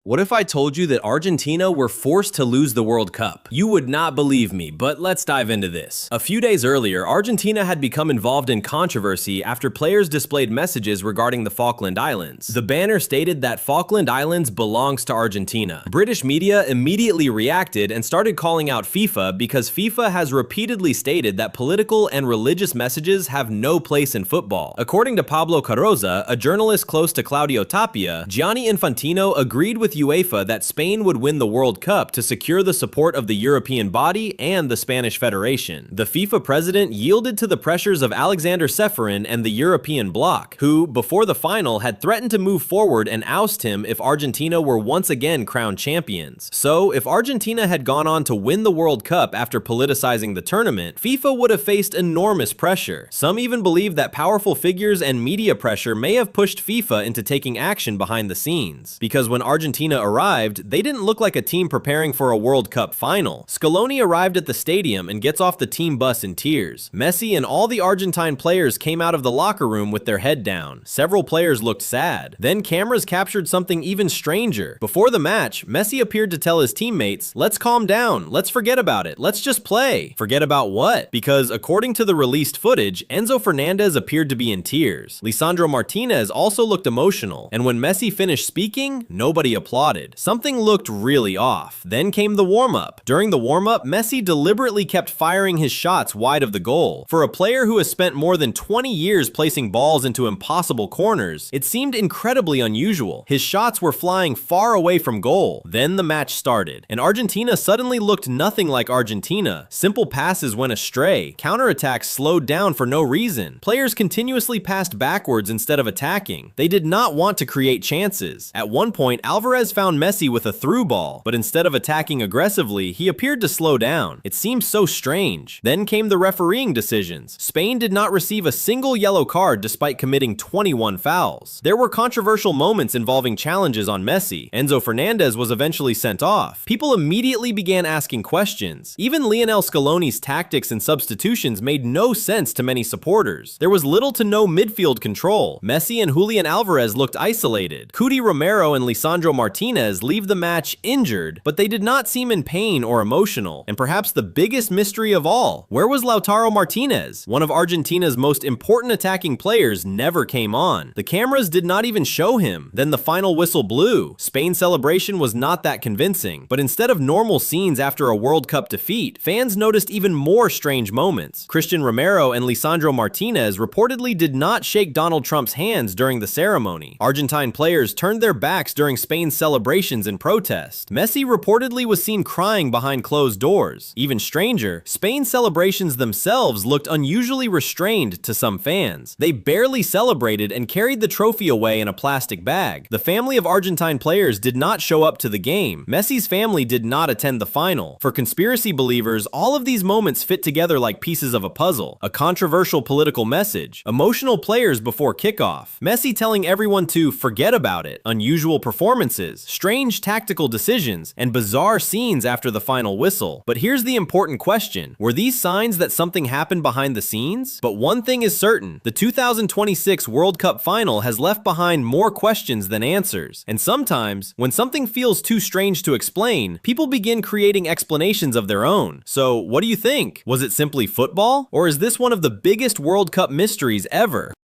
What if I told you that Argentina were forced to lose the World Cup? You would not believe me, but let's dive into this. A few days earlier, Argentina had become involved in controversy after players displayed messages regarding the Falkland Islands. The banner stated that Falkland Islands belongs to Argentina. British media immediately reacted and started calling out FIFA because FIFA has repeatedly stated that political and religious messages have no place in football. According to Pablo Carroza, a journalist close to Claudio Tapia, Gianni Infantino agreed with UEFA that Spain would win the World Cup to secure the support of the European body and the Spanish Federation. The FIFA president yielded to the pressures of Alexander Ceferin and the European bloc, who, before the final, had threatened to move forward and oust him if Argentina were once again crowned champions. So, if Argentina had gone on to win the World Cup after politicizing the tournament, FIFA would have faced enormous pressure. Some even believe that powerful figures and media pressure may have pushed FIFA into taking action behind the scenes. Because when Argentina arrived, they didn't look like a team preparing for a World Cup final. Scaloni arrived at the stadium and gets off the team bus in tears. Messi and all the Argentine players came out of the locker room with their head down. Several players looked sad. Then cameras captured something even stranger. Before the match, Messi appeared to tell his teammates, "Let's calm down, let's forget about it, let's just play." Forget about what? Because according to the released footage, Enzo Fernandez appeared to be in tears. Lisandro Martinez also looked emotional, and when Messi finished speaking, nobody applauded. Something looked really off. Then came the warm-up. During the warm-up, Messi deliberately kept firing his shots wide of the goal. For a player who has spent more than 20 years placing balls into impossible corners, it seemed incredibly unusual. His shots were flying far away from goal. Then the match started, and Argentina suddenly looked nothing like Argentina. Simple passes went astray. Counterattacks slowed down for no reason. Players continuously passed backwards instead of attacking. They did not want to create chances. At one point, Alvarez found Messi with a through ball, but instead of attacking aggressively, he appeared to slow down. It seemed so strange. Then came the refereeing decisions. Spain did not receive a single yellow card despite committing 21 fouls. There were controversial moments involving challenges on Messi. Enzo Fernandez was eventually sent off. People immediately began asking questions. Even Lionel Scaloni's tactics and substitutions made no sense to many supporters. There was little to no midfield control. Messi and Julian Alvarez looked isolated. Cuti Romero and Lisandro Martinez leave the match injured, but they did not seem in pain or emotional. And perhaps the biggest mystery of all, where was Lautaro Martinez? One of Argentina's most important attacking players never came on. The cameras did not even show him. Then the final whistle blew. Spain's celebration was not that convincing, but instead of normal scenes after a World Cup defeat, fans noticed even more strange moments. Christian Romero and Lisandro Martinez reportedly did not shake Donald Trump's hands during the ceremony. Argentine players turned their backs during Spain's celebrations in protest. Messi reportedly was seen crying behind closed doors. Even stranger, Spain's celebrations themselves looked unusually restrained to some fans. They barely celebrated and carried the trophy away in a plastic bag. The family of Argentine players did not show up to the game. Messi's family did not attend the final. For conspiracy believers, all of these moments fit together like pieces of a puzzle. A controversial political message, emotional players before kickoff, Messi telling everyone to forget about it, unusual performances, strange tactical decisions, and bizarre scenes after the final whistle. But here's the important question. Were these signs that something happened behind the scenes? But one thing is certain. The 2026 World Cup final has left behind more questions than answers. And sometimes, when something feels too strange to explain, people begin creating explanations of their own. So, what do you think? Was it simply football? Or is this one of the biggest World Cup mysteries ever?